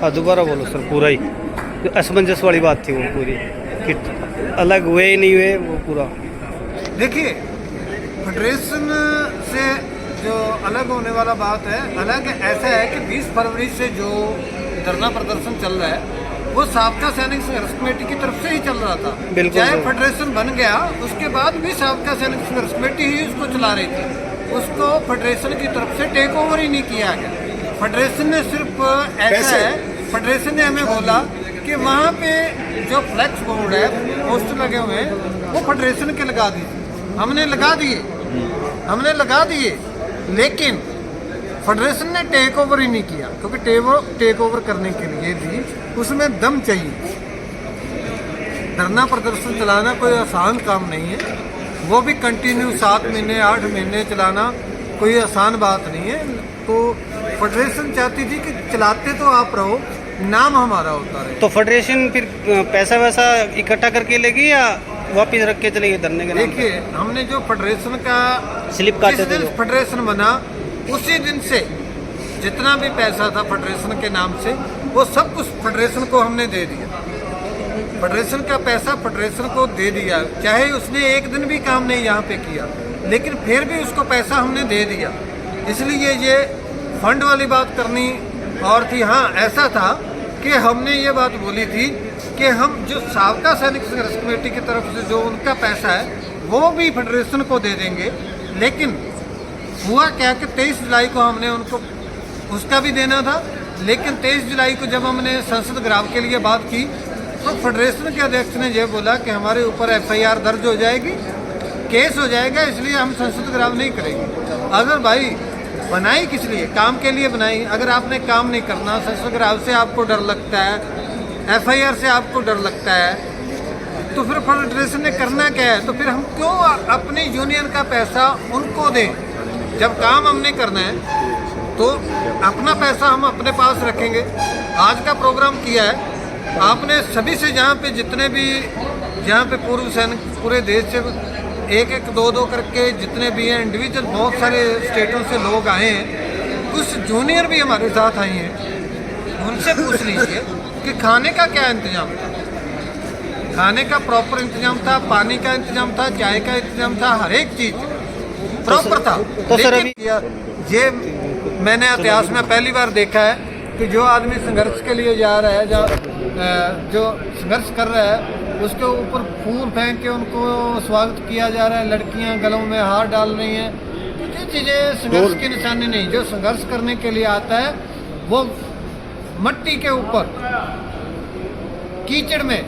हाँ दोबारा बोलो सर, पूरा ही असमंजस वाली बात थी वो पूरी, कि अलग हुए ही नहीं हुए वो पूरा। देखिए, फेडरेशन से जो अलग होने वाला बात है, अलग ऐसा है कि 20 फरवरी से जो धरना प्रदर्शन चल रहा है वो साबका सैनिक संघर्ष कमेटी की तरफ से ही चल रहा था। चाहे फेडरेशन बन गया उसके बाद भी साबका सैनिक संघर्ष कमेटी ही उसको चला रही थी, उसको फेडरेशन की तरफ से टेक ओवर ही नहीं किया गया। फेडरेशन ने सिर्फ ऐसा है, फेडरेशन ने हमें बोला कि वहाँ पे जो फ्लैक्स बोर्ड है, पोस्टर लगे हुए हैं, वो फेडरेशन के लगा दीजिए। हमने लगा दिए, लेकिन फेडरेशन ने टेक ओवर ही नहीं किया, क्योंकि टेक ओवर करने के लिए भी उसमें दम चाहिए। धरना प्रदर्शन चलाना कोई आसान काम नहीं है, वो भी कंटिन्यू 7 महीने 8 महीने चलाना कोई आसान बात नहीं है। तो फेडरेशन चाहती थी कि चलाते तो आप रहो, नाम हमारा होता रहे। तो फेडरेशन फिर पैसा वैसा इकट्ठा करके लेगी या वापिस रख के चलेगी धरने के नाम? देखिए, हमने जो फेडरेशन का स्लिप काटे थे, फेडरेशन बना उसी दिन से जितना भी पैसा था फेडरेशन के नाम से, वो सब कुछ फेडरेशन को हमने दे दिया। फेडरेशन का पैसा फेडरेशन को दे दिया, चाहे उसने एक दिन भी काम नहीं यहाँ पे किया, लेकिन फिर भी उसको पैसा हमने दे दिया। इसलिए ये फंड वाली बात करनी और थी। हाँ, ऐसा था कि हमने ये बात बोली थी कि हम जो साबका सैनिक संघर्ष कमेटी की तरफ से जो उनका पैसा है वो भी फेडरेशन को दे देंगे। लेकिन हुआ क्या कि 23 जुलाई को हमने उनको उसका भी देना था, लेकिन 23 जुलाई को जब हमने संसद घिराव के लिए बात की तो फेडरेशन के अध्यक्ष ने यह बोला कि हमारे ऊपर FIR दर्ज हो जाएगी, केस हो जाएगा, इसलिए हम संसद घिराव नहीं करेंगे। अगर भाई बनाई किस लिए? काम के लिए बनाई। अगर आपने काम नहीं करना, संसद घिराव से आपको डर लगता है, FIR से आपको डर लगता है, तो फिर फेडरेशन ने करना क्या है? तो फिर हम क्यों अपनी यूनियन का पैसा उनको दें? जब काम हमने करना है तो अपना पैसा हम अपने पास रखेंगे। आज का प्रोग्राम किया है आपने सभी से, जहाँ पे जितने भी जहाँ पे पूर्व सैनिक पूरे देश से 1-1, 2-2 करके जितने भी हैं इंडिविजुअल, बहुत सारे स्टेटों से लोग आए हैं, कुछ जूनियर भी हमारे साथ आए हैं। उनसे पूछ लीजिए कि खाने का क्या इंतजाम था। खाने का प्रॉपर इंतजाम था, पानी का इंतजाम था, चाय का इंतजाम था, हर एक चीज़ प्रॉपर था। तो सर अभी ये मैंने इतिहास में पहली बार देखा है कि जो आदमी संघर्ष के लिए जा रहा है, जो संघर्ष कर रहा है, उसके ऊपर फूल फेंक के उनको स्वागत किया जा रहा है, लड़कियां गलों में हार डाल रही हैं। तो ये चीज़ें संघर्ष की निशानी नहीं। जो संघर्ष करने के लिए आता है वो मट्टी के ऊपर कीचड़ में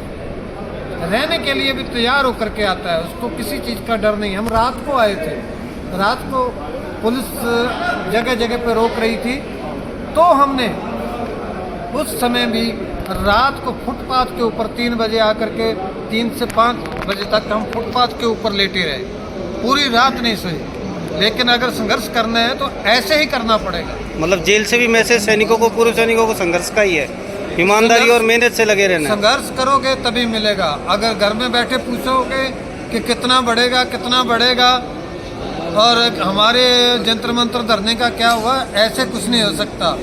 रहने के लिए भी तैयार होकर के आता है, उसको किसी चीज़ का डर नहीं। हम रात को आए थे, रात को पुलिस जगह जगह पे रोक रही थी, तो हमने उस समय भी रात को फुटपाथ के ऊपर 3 बजे आकर के 3 से 5 बजे तक हम फुटपाथ के ऊपर लेटे रहे, पूरी रात नहीं सोए। लेकिन अगर संघर्ष करना है तो ऐसे ही करना पड़ेगा। मतलब जेल से भी मैसेज सैनिकों को, पूर्व सैनिकों को संघर्ष का ही है, ईमानदारी और मेहनत से लगे रहना। संघर्ष करोगे तभी मिलेगा। अगर घर में बैठे पूछोगे कि कितना बढ़ेगा और हमारे जंतर मंतर धरने का क्या हुआ, ऐसे कुछ नहीं हो सकता।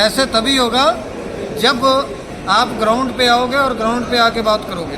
ऐसे तभी होगा जब आप ग्राउंड पे आओगे और ग्राउंड पे आके बात करोगे।